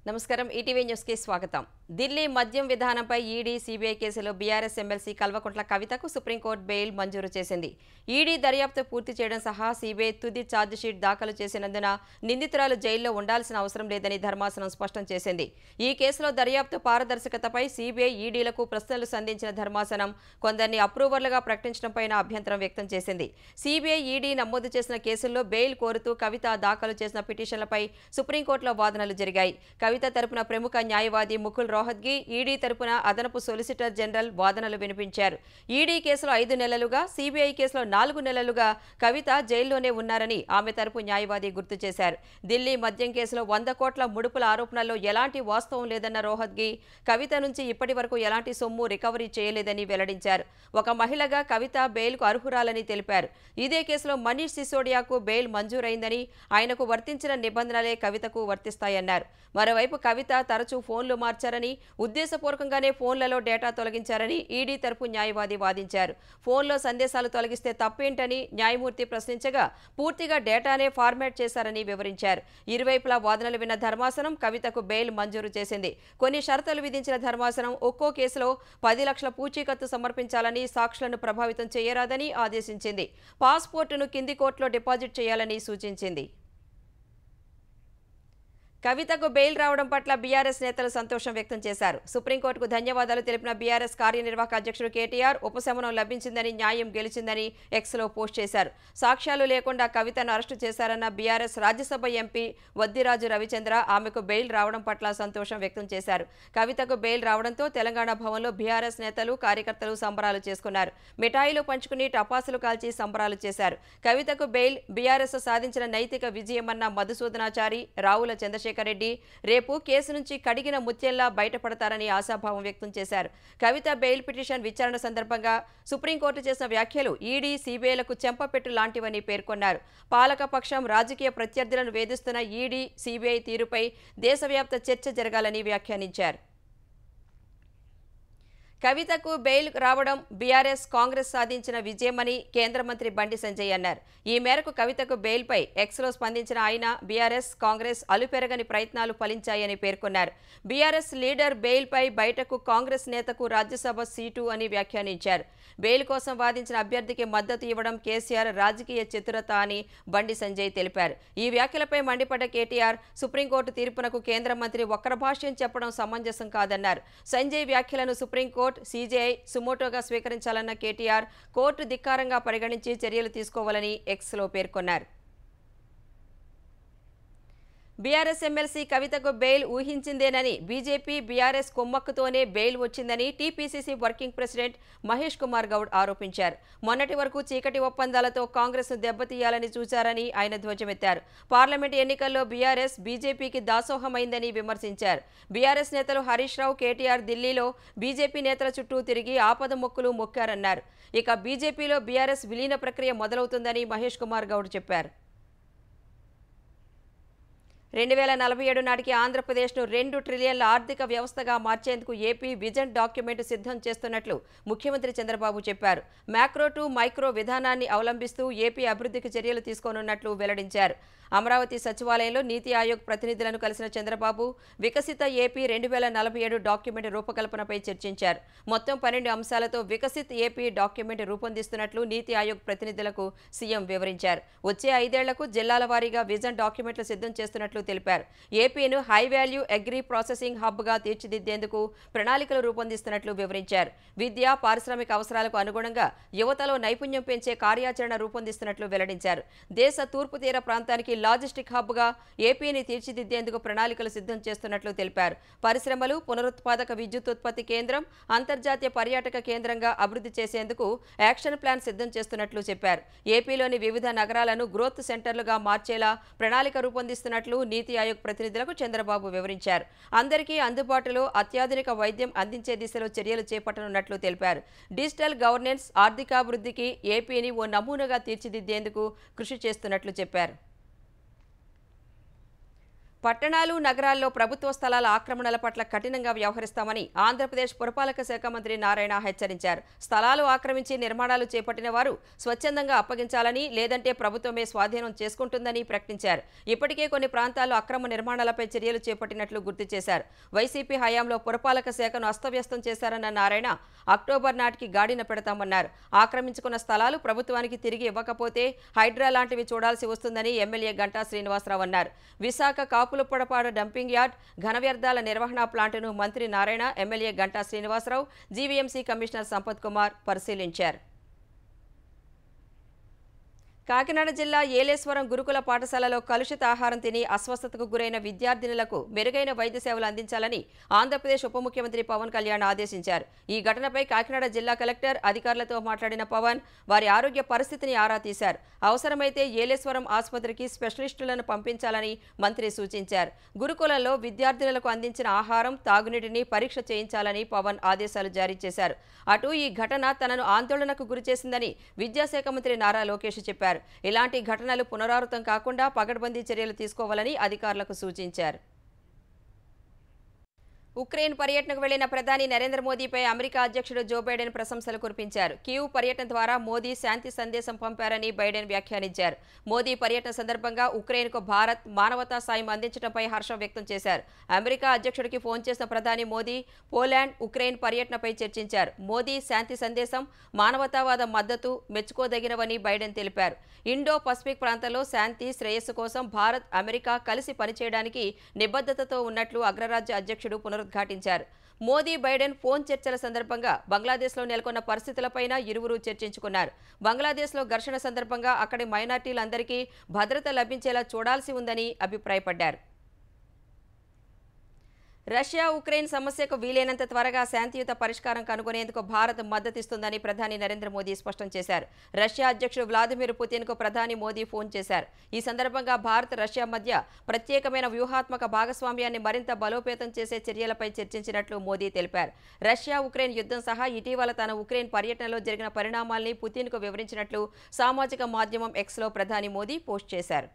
నమస్కారం ETV news కి స్వాగతం. ఢిల్లీ మద్యం విధానంపై ఈడీ సీబీఐ కేసులో బీఆర్ఎస్ ఎమ్మెల్సీ కల్వకుంట్ల కవితకు సుప్రీంకోర్టు బెయిల్ మంజూరు చేసింది. ఈడీ దర్యాప్తు పూర్తి చేయడం సహా సీబీఐ తుది ఛార్జిషీట్ దాఖలు చేసినందున నిందితురాలు జైల్లో ఉండాల్సిన అవసరం లేదని ధర్మాసనం స్పష్టం చేసింది. ఈ కేసులో దర్యాప్తు పారదర్శకతపై సీబీఐ ఈడీలకు ప్రశ్నలు సంధించిన ధర్మాసనం కొందరిని అప్రూవర్లుగా ప్రకటించడంపై అభ్యంతరం వ్యక్తం చేసింది. సీబీఐ ఈడీ నమోదు చేసిన కేసుల్లో బెయిల్ కోరుతూ కవిత దాఖలు చేసిన పిటిషన్లపై సుప్రీంకోర్టులో వాదనలు జరిగాయి. కవిత తరపున ప్రముఖ న్యాయవాది ముకుల్ రోహత్గి, ఈడీ తరపున అదనపు సొలిసిటర్ జనరల్ వాదనలు వినిపించారు. ఈడీ కేసులో 5 నెలలుగా, సీబీఐ కేసులో 4 నెలలుగా కవిత జైల్లోనే ఉన్నారని ఆమె తరపు న్యాయవాది గుర్తు చేశారు. ఢిల్లీ మద్యం కేసులో 100 కోట్ల ముడుపుల ఆరోపణల్లో ఎలాంటి వాస్తవం లేదన్న రోహత్గి, కవిత నుంచి ఇప్పటి వరకు ఎలాంటి సొమ్ము రికవరీ చేయలేదని వెల్లడించారు. ఒక మహిళగా కవిత బెయిల్కు అర్హురాలని తెలిపారు. ఇదే కేసులో మనీష్ సిసోడియాకు బెయిల్ మంజూరైందని, ఆయనకు వర్తించిన నిబంధనలే కవితకు వర్తిస్తాయన్నారు. మరోవైపు కవిత తరచూ ఫోన్లు మార్చారని, ఉద్దేశపూర్వకంగానే ఫోన్లలో డేటా తొలగించారని ఈడీ తరపు న్యాయవాది వాదించారు. ఫోన్లో సందేశాలు తొలగిస్తే తప్పేంటని న్యాయమూర్తి ప్రశ్నించగా, పూర్తిగా డేటానే ఫార్మాట్ చేశారని వివరించారు. ఇరువైపులా వాదనలు విన్న ధర్మాసనం కవితకు బెయిల్ మంజూరు చేసింది. కొన్ని షరతులు విధించిన ధర్మాసనం ఒక్కో కేసులో 10 లక్షల పూచీకత్తు సమర్పించాలని, సాక్షులను ప్రభావితం చేయరాదని ఆదేశించింది. పాస్పోర్టును కింది కోర్టులో డిపాజిట్ చేయాలని సూచించింది. కవితకు బెయిల్ రావడం పట్ల బీఆర్ఎస్ నేతలు సంతోషం వ్యక్తం చేశారు. సుప్రీంకోర్టుకు ధన్యవాదాలు తెలిపిన బీఆర్ఎస్ కార్యనిర్వాహక అధ్యక్షుడు కేటీఆర్, ఉపశమనం లభించిందని, న్యాయం గెలిచిందని ఎక్స్లో పోస్ట్ చేశారు. సాక్ష్యాలు లేకుండా కవితను అరెస్టు చేశారన్న బీఆర్ఎస్ రాజ్యసభ ఎంపీ వద్దిరాజు రవిచంద్ర ఆమెకు బెయిల్ రావడం పట్ల సంతోషం వ్యక్తం చేశారు. కవితకు బెయిల్ రావడంతో తెలంగాణ భవన్లో బీఆర్ఎస్ నేతలు, కార్యకర్తలు సంబరాలు చేసుకున్నారు. మిఠాయిలు పంచుకుని టపాసులు కాల్చి సంబరాలు చేశారు. కవితకు బెయిల్ బీఆర్ఎస్ సాధించిన నైతిక విజయమన్న మధుసూదనాచారి, రావుల చంద్రశేఖర్ రెడ్డి రేపు కేసు నుంచి కడిగిన ముత్యంలా బయటపడతారని ఆశాభావం వ్యక్తం చేశారు. కవిత బెయిల్ పిటిషన్ విచారణ సందర్భంగా సుప్రీంకోర్టు చేసిన వ్యాఖ్యలు ఈడీ, సీబీఐలకు చెంపపెట్టు లాంటివని పేర్కొన్నారు. పాలకపక్షం, రాజకీయ ప్రత్యర్థులను వేధిస్తున్న ఈడీ, సీబీఐ తీరుపై దేశవ్యాప్త చర్చ జరగాలని వ్యాఖ్యానించారు. కవితకు బెయిల్ రావడం బీఆర్ఎస్, కాంగ్రెస్ సాధించిన విజయమని కేంద్ర మంత్రి బండి సంజయ్ అన్నారు. ఈ మేరకు కవితకు బెయిల్పై ఎక్స్లో స్పందించిన ఆయన, బీఆర్ఎస్, కాంగ్రెస్ అలుపెరగని ప్రయత్నాలు ఫలించాయని పేర్కొన్నారు. బీఆర్ఎస్ లీడర్ బెయిల్పై బయటకు కాంగ్రెస్ నేతకు రాజ్యసభ సీటు అని వ్యాఖ్యానించారు. బెయిల్ కోసం వాదించిన అభ్యర్థికి మద్దతు ఇవ్వడం కేసీఆర్ రాజకీయ చతురత అని బండి సంజయ్ తెలిపారు. ఈ వ్యాఖ్యలపై మండిపడ్డ కేటీఆర్, సుప్రీంకోర్టు తీర్పునకు కేంద్ర మంత్రి వక్రభాష్యం చెప్పడం సమంజసం కాదన్నారు. సంజయ్ వ్యాఖ్యలను సుప్రీంకోర్టు, సీజేఐ సుమోటోగా స్వీకరించాలన్న కేటీఆర్, కోర్టు ధిక్కారంగా పరిగణించి చర్యలు తీసుకోవాలని ఎక్స్లో పేర్కొన్నారు. బీఆర్ఎస్ ఎమ్మెల్సీ కవితకు బెయిల్ ఊహించిందేనని, బీజేపీ, బీఆర్ఎస్ కుమ్మక్కుతోనే బెయిల్ వచ్చిందని TPCC working president Mahesh Kumar Goud ఆరోపించారు. మొన్నటి వరకు చీకటి ఒప్పందాలతో కాంగ్రెస్ను దెబ్బతీయాలని చూశారని ఆయన ధ్వజమెత్తారు. పార్లమెంటు ఎన్నికల్లో బీఆర్ఎస్, బీజేపీకి దాసోహమైందని విమర్శించారు. బీఆర్ఎస్ నేతలు హరీష్ రావు, కేటీఆర్ ఢిల్లీలో బీజేపీ నేతల చుట్టూ తిరిగి ఆపద మొక్కులు మొక్కారన్నారు. ఇక బీజేపీలో బీఆర్ఎస్ విలీన ప్రక్రియ మొదలవుతుందని మహేష్ కుమార్ గౌడ్ చెప్పారు. 2047 నాటికి ఆంధ్రప్రదేశ్ను 2 ట్రిలియన్ల ఆర్థిక వ్యవస్థగా మార్చేందుకు ఏపీ విజన్ డాక్యుమెంట్ సిద్ధం చేస్తున్నట్లు ముఖ్యమంత్రి చంద్రబాబు చెప్పారు. మ్యాక్రో టు మైక్రో విధానాన్ని అవలంబిస్తూ ఏపీ అభివృద్ధికి చర్యలు తీసుకోనున్నట్లు వెల్లడించారు. అమరావతి సచివాలయంలో నీతి ఆయోగ్ ప్రతినిధులను కలిసిన చంద్రబాబు వికసిత ఏపీ 2047 డాక్యుమెంట్ రూపకల్పనపై చర్చించారు. మొత్తం 12 అంశాలతో వికసిత్ ఏపీ డాక్యుమెంట్ రూపొందిస్తున్నట్లు నీతి ఆయోగ్ ప్రతినిధులకు సీఎం వివరించారు. వచ్చే 5 ఏళ్లకు జిల్లాల వారీగా విజన్ డాక్యుమెంట్లు సిద్ధం చేస్తున్నట్లు తెలిపారు. ఏపీను హై వాల్యూ అగ్రి ప్రాసెసింగ్ హబ్గా తీర్చిదిద్దేందుకు ప్రణాళికలు రూపొందిస్తున్నట్లు వివరించారు. విద్య, పారిశ్రామిక అవసరాలకు అనుగుణంగా యువతలో నైపుణ్యం పెంచే కార్యాచరణ రూపొందిస్తున్నట్లు వెల్లడించారు. దేశ తూర్పు తీర ప్రాంతానికి లాజిస్టిక్ హబ్గా ఏపీని తీర్చిదిద్దేందుకు ప్రణాళికలు సిద్ధం చేస్తున్నట్లు తెలిపారు. పరిశ్రమలు, పునరుత్పాదక విద్యుత్ ఉత్పత్తి కేంద్రం, అంతర్జాతీయ పర్యాటక కేంద్రంగా అభివృద్ధి చేసేందుకు యాక్షన్ ప్లాన్ సిద్ధం చేస్తున్నట్లు చెప్పారు. ఏపీలోని వివిధ నగరాలను గ్రోత్ సెంటర్లుగా మార్చేలా ప్రణాళిక రూపొందిస్తున్నట్లు నీతి ఆయోగ్ ప్రతినిధులకు చంద్రబాబు వివరించారు. అందరికీ అందుబాటులో అత్యాధునిక వైద్యం అందించే దిశలో చర్యలు చేపట్టనున్నట్లు తెలిపారు. డిజిటల్ గవర్నెన్స్, ఆర్థికాభివృద్ధికి ఏపీని ఓ నమూనాగా తీర్చిదిద్దేందుకు కృషి చేస్తున్నట్లు చెప్పారు. పట్టణాలు, నగరాల్లో ప్రభుత్వ స్థలాల ఆక్రమణల పట్ల కఠినంగా వ్యవహరిస్తామని ఆంధ్రప్రదేశ్ పురపాలక శాఖ మంత్రి నారాయణ హెచ్చరించారు. స్థలాలు ఆక్రమించి నిర్మాణాలు చేపట్టిన వారు స్వచ్ఛందంగా అప్పగించాలని, లేదంటే ప్రభుత్వమే స్వాధీనం చేసుకుంటుందని ప్రకటించారు. ఇప్పటికే కొన్ని ప్రాంతాల్లో అక్రమ నిర్మాణాలపై చర్యలు చేపట్టినట్లు గుర్తు చేశారు. వైసీపీ హయాంలో పురపాలక శాఖను అస్తవ్యస్తం చేశారన్న నారాయణ అక్టోబర్ నాటికి గాడిన పెడతామన్నారు. ఆక్రమించుకున్న స్థలాలు ప్రభుత్వానికి తిరిగి ఇవ్వకపోతే హైడ్రా లాంటివి చూడాల్సి వస్తుందని ఎమ్మెల్యే గంటా శ్రీనివాసరావు అన్నారు. విశాఖ కాపులపొడపాడు డంపింగ్ యార్డ్, ఘన వ్యర్థాల నిర్వహణ ప్లాంటును మంత్రి Narayana, MLA Ganta Srinivasarao, GVMC commissioner Sampath Kumar పరిశీలించారు. కాకినాడ జిల్లా ఏలేశ్వరం గురుకుల పాఠశాలలో కలుషిత ఆహారం తిని అస్వస్థతకు గురైన విద్యార్థినులకు మెరుగైన వైద్య సేవలు అందించాలని ఆంధ్రప్రదేశ్ ఉప ముఖ్యమంత్రి పవన్ కళ్యాణ్ ఆదేశించారు. ఈ ఘటనపై కాకినాడ జిల్లా కలెక్టర్ అధికారులతో మాట్లాడిన పవన్ వారి ఆరోగ్య పరిస్థితిని ఆరా తీశారు. అవసరమైతే ఏలేశ్వరం ఆసుపత్రికి స్పెషలిస్టులను పంపించాలని మంత్రి సూచించారు. గురుకులంలో విద్యార్థినులకు అందించిన ఆహారం, తాగునీటిని పరీక్ష చేయించాలని పవన్ ఆదేశాలు జారీ చేశారు. అటు ఈ ఘటన తనను ఆందోళనకు గురిచేసిందని విద్యాశాఖ మంత్రి నారా లోకేష్ చెప్పారు. ఇలాంటి ఘటనలు పునరావృతం కాకుండా పగడ్బందీ చర్యలు తీసుకోవాలని అధికారులకు సూచించారు. ఉక్రెయిన్ పర్యటనకు వెళ్లిన ప్రధాని నరేంద్ర మోదీపై అమెరికా అధ్యక్షుడు జో బైడెన్ ప్రశంసలు కురిపించారు. కీవ్ పర్యటన ద్వారా మోదీ శాంతి సందేశం పంపారని బైడెన్ వ్యాఖ్యానించారు. మోదీ పర్యటన సందర్భంగా ఉక్రెయిన్కు భారత్ మానవతా సాయం అందించడంపై హర్షం వ్యక్తం చేశారు. అమెరికా అధ్యక్షుడికి ఫోన్ చేసిన ప్రధాని మోదీ పోలాండ్, ఉక్రెయిన్ పర్యటనపై చర్చించారు. మోదీ శాంతి సందేశం, మానవతావాద మద్దతు మెచ్చుకోదగినవని బైడెన్ తెలిపారు. ఇండో పసిఫిక్ ప్రాంతంలో శాంతి, శ్రేయస్సు కోసం భారత్, అమెరికా కలిసి పనిచేయడానికి నిబద్ధతతో ఉన్నట్లు అగ్రరాజ్య అధ్యక్షుడు పునరుద్ఘాటించారు. మోదీ, బైడెన్ ఫోన్ చర్చల సందర్భంగా బంగ్లాదేశ్లో నెలకొన్న పరిస్థితులపైన ఇరువురు చర్చించుకున్నారు. బంగ్లాదేశ్లో ఘర్షణ సందర్భంగా అక్కడి మైనార్టీలందరికీ భద్రత లభించేలా చూడాల్సి ఉందని అభిప్రాయపడ్డారు. రష్యా ఉక్రెయిన్ సమస్యకు వీలైనంత త్వరగా శాంతియుత పరిష్కారం కనుగొనేందుకు భారత్ మద్దతిస్తుందని ప్రధాని నరేంద్ర మోదీ స్పష్టం చేశారు. రష్యా అధ్యక్షుడు వ్లాదిమిర్ పుతిన్కు ప్రధాని మోదీ ఫోన్ చేశారు. ఈ సందర్భంగా భారత్, రష్యా మధ్య ప్రత్యేకమైన వ్యూహాత్మక భాగస్వామ్యాన్ని మరింత బలోపేతం చేసే చర్యలపై చర్చించినట్లు మోదీ తెలిపారు. రష్యా ఉక్రెయిన్ యుద్ధం సహా ఇటీవల తన ఉక్రెయిన్ పర్యటనలో జరిగిన పరిణామాల్ని పుతిన్కు వివరించినట్లు సామాజిక మాధ్యమం ఎక్స్లో ప్రధాని మోదీ పోస్ట్ చేశారు.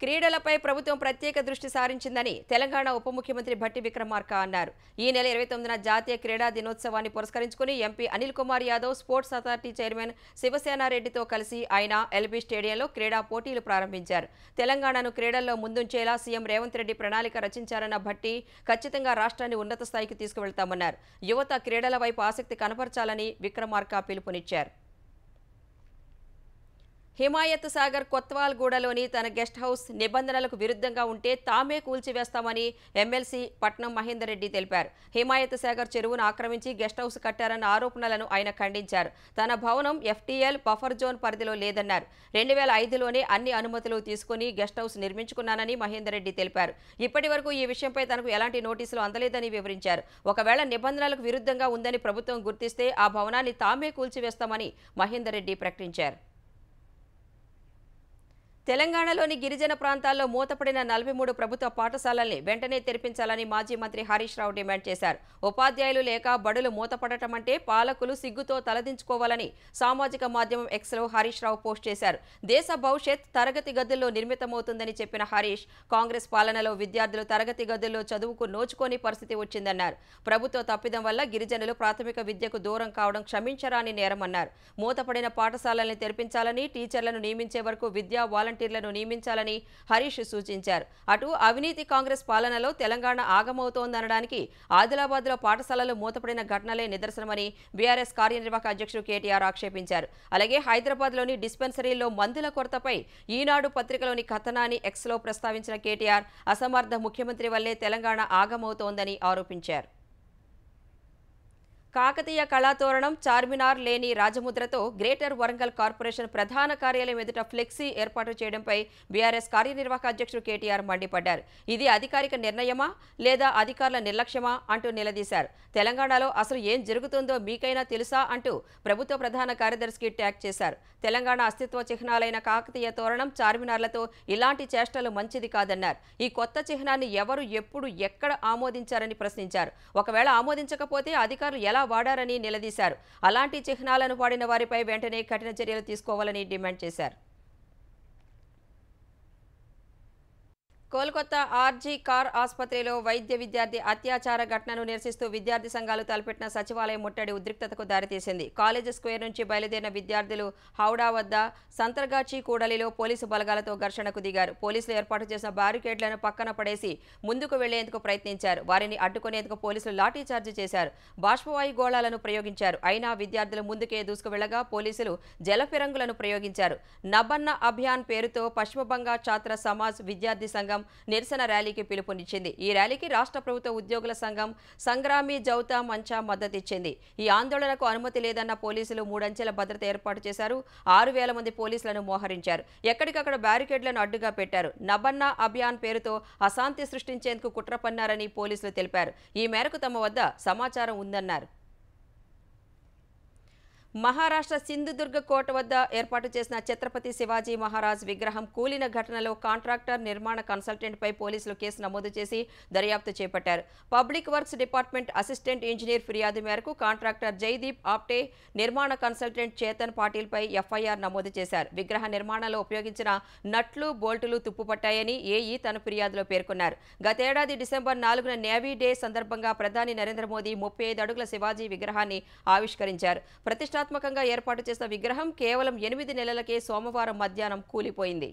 క్రీడలపై ప్రభుత్వం ప్రత్యేక దృష్టి సారించిందని తెలంగాణ ఉప ముఖ్యమంత్రి భట్టి విక్రమార్క అన్నారు. ఈ నెల 29న జాతీయ క్రీడా దినోత్సవాన్ని పురస్కరించుకుని MP Anil Kumar Yadav, sports authority chairman శివసేనారెడ్డితో కలిసి ఆయన ఎల్బీ స్టేడియంలో క్రీడా పోటీలు ప్రారంభించారు. తెలంగాణను క్రీడల్లో ముందుంచేలా సీఎం రేవంత్ రెడ్డి ప్రణాళిక రచించారన్న భట్టి ఖచ్చితంగా రాష్ట్రాన్ని ఉన్నత స్థాయికి తీసుకువెళ్తామన్నారు. యువత క్రీడల వైపు ఆసక్తి కనపరచాలని విక్రమార్క పిలుపునిచ్చారు. హిమాయత్ సాగర్ కొత్వాల్గూడలోని తన గెస్ట్ హౌస్ నిబంధనలకు విరుద్ధంగా ఉంటే తామే కూల్చివేస్తామని ఎమ్మెల్సీ పట్నం మహేందర్ రెడ్డి తెలిపారు. హిమాయత్ సాగర్ చెరువును ఆక్రమించి గెస్ట్ హౌస్ కట్టారన్న ఆరోపణలను ఆయన ఖండించారు. తన భవనం ఎఫ్టీఎల్ బఫర్ జోన్ పరిధిలో లేదన్నారు. 2005లోనే అన్ని అనుమతులు తీసుకుని గెస్ట్ హౌస్ నిర్మించుకున్నానని మహేందర్ రెడ్డి తెలిపారు. ఇప్పటి వరకు ఈ విషయంపై తనకు ఎలాంటి నోటీసులు అందలేదని వివరించారు. ఒకవేళ నిబంధనలకు విరుద్ధంగా ఉందని ప్రభుత్వం గుర్తిస్తే ఆ భవనాన్ని తామే కూల్చివేస్తామని మహేందర్ రెడ్డి ప్రకటించారు. తెలంగాణలోని గిరిజన ప్రాంతాల్లో మూతపడిన 43 ప్రభుత్వ పాఠశాలల్ని వెంటనే తెరిపించాలని మాజీ మంత్రి హరీష్ రావు డిమాండ్ చేశారు. ఉపాధ్యాయులు లేక బడులు మూతపడటం అంటే పాలకులు సిగ్గుతో తలదించుకోవాలని సామాజిక మాధ్యమం ఎక్స్లో హరీష్ రావు పోస్ట్ చేశారు. దేశ భవిష్యత్ తరగతి గదుల్లో నిర్మితమవుతుందని చెప్పిన హరీష్, కాంగ్రెస్ పాలనలో విద్యార్థులు తరగతి గదుల్లో చదువుకు నోచుకోని పరిస్థితి వచ్చిందన్నారు. ప్రభుత్వ తప్పిదం వల్ల గిరిజనులు ప్రాథమిక విద్యకు దూరం కావడం క్షమించరాని నేరమన్నారు. మూతపడిన పాఠశాలల్ని తెరిపించాలని, టీచర్లను నియమించే వరకు విద్యా వాలంటీర్లను నియమించాలని హరీష్ సూచించారు. అటు అవినీతి కాంగ్రెస్ పాలనలో తెలంగాణ ఆగమవుతోందనడానికి ఆదిలాబాద్లో పాఠశాలలు మూతపడిన ఘటనలే నిదర్శనమని బీఆర్ఎస్ కార్యనిర్వాహక అధ్యక్షుడు కేటీఆర్ ఆక్షేపించారు. అలాగే హైదరాబాద్లోని డిస్పెన్సరీల్లో మందుల కొరతపై ఈనాడు పత్రికలోని కథనాన్ని ఎక్స్లో ప్రస్తావించిన కేటీఆర్, అసమర్థ ముఖ్యమంత్రి వల్లే తెలంగాణ ఆగమవుతోందని ఆరోపించారు. కాకతీయ కళాతోరణం, చార్మినార్ లేని రాజముద్రతో గ్రేటర్ వరంగల్ కార్పొరేషన్ ప్రధాన కార్యాలయం ఎదుట ఫ్లెక్సీ ఏర్పాటు చేయడంపై బీఆర్ఎస్ కార్యనిర్వాహక అధ్యక్షుడు కేటీఆర్ మండిపడ్డారు. ఇది అధికారిక నిర్ణయమా లేదా అధికారుల నిర్లక్ష్యమా అంటూ నిలదీశారు. తెలంగాణలో అసలు ఏం జరుగుతుందో మీకైనా తెలుసా అంటూ ప్రభుత్వ ప్రధాన కార్యదర్శికి ట్యాగ్ చేశారు. తెలంగాణ అస్తిత్వ చిహ్నాలైన కాకతీయ తోరణం, చార్మినార్లతో ఇలాంటి చేష్టలు మంచిది కాదన్నారు. ఈ కొత్త చిహ్నాన్ని ఎవరు, ఎప్పుడు, ఎక్కడ ఆమోదించారని ప్రశ్నించారు. ఒకవేళ ఆమోదించకపోతే అధికారులు ఎలా వాడారని నిలదీశారు. అలాంటి చిహ్నాలను వాడిన వారిపై వెంటనే కఠిన చర్యలు తీసుకోవాలని డిమాండ్ చేశారు. కోల్కతా ఆర్జీ కార్ ఆసుపత్రిలో వైద్య విద్యార్థి అత్యాచార ఘటనను నిరసిస్తూ విద్యార్థి సంఘాలు తలపెట్టిన సచివాలయం ముట్టడి ఉద్రిక్తతకు దారితీసింది. కాలేజ్ స్క్వేర్ నుంచి బయలుదేరిన విద్యార్థులు హౌడా వద్ద సంతర్గాచి కూడలిలో పోలీసు బలగాలతో ఘర్షణకు దిగారు. పోలీసులు ఏర్పాటు చేసిన బారికేడ్లను పక్కన పడేసి ముందుకు వెళ్లేందుకు ప్రయత్నించారు. వారిని అడ్డుకునేందుకు పోలీసులు లాఠీచార్జి చేశారు. బాష్పవాయు గోళాలను ప్రయోగించారు. అయినా విద్యార్థులు ముందుకే దూసుకు వెళ్లగా పోలీసులు జలఫిరంగులను ప్రయోగించారు. నబన్న అభియాన్ పేరుతో పశ్చిమ బంగా ఛాత్ర సమాజ్ విద్యార్థి సంఘం నిరసన ర్యాలీకి పిలుపునిచ్చింది. ఈ ర్యాలీకి రాష్ట్ర ప్రభుత్వ ఉద్యోగుల సంఘం సంగ్రామీ జౌతా మంచా మద్దతిచ్చింది. ఈ ఆందోళనకు అనుమతి లేదన్న పోలీసులు 3 అంచెల భద్రత ఏర్పాటు చేశారు. 6,000 మంది పోలీసులను మోహరించారు. ఎక్కడికక్కడ బ్యారికేడ్లను అడ్డుగా పెట్టారు. నబన్నా అభియాన్ పేరుతో అశాంతి సృష్టించేందుకు కుట్ర పన్నారని పోలీసులు తెలిపారు. ఈ మేరకు తమ వద్ద సమాచారం ఉందన్నారు. మహారాష్ట్ర సింధుదుర్గ కోట వద్ద ఏర్పాటు చేసిన ఛత్రపతి శివాజీ మహారాజ్ విగ్రహం కూలిన ఘటనలో కాంట్రాక్టర్ నిర్మాణ కన్సల్టెంట్పై పోలీసులు కేసు నమోదు చేసి దర్యాప్తు చేపట్టారు. Public works department assistant engineer ఫిర్యాదు మేరకు కాంట్రాక్టర్ జైదీప్ ఆప్టే, నిర్మాణ కన్సల్టెంట్ చేతన్ పాటిల్పై ఎఫ్ఐఆర్ నమోదు చేశారు. విగ్రహ నిర్మాణంలో ఉపయోగించిన నట్లు, బోల్టులు తుప్పుపట్టాయని ఏఈ తన ఫిర్యాదులో పేర్కొన్నారు. గతేడాది డిసెంబర్ 4న నేవీ డే సందర్భంగా ప్రధాని నరేంద్ర మోదీ 35 అడుగుల శివాజీ విగ్రహాన్ని ఆవిష్కరించారు. ప్రతిష్టాత్మకంగా ఏర్పాటు చేసిన విగ్రహం కేవలం 8 నెలలకే సోమవారం మధ్యాహ్నం కూలిపోయింది.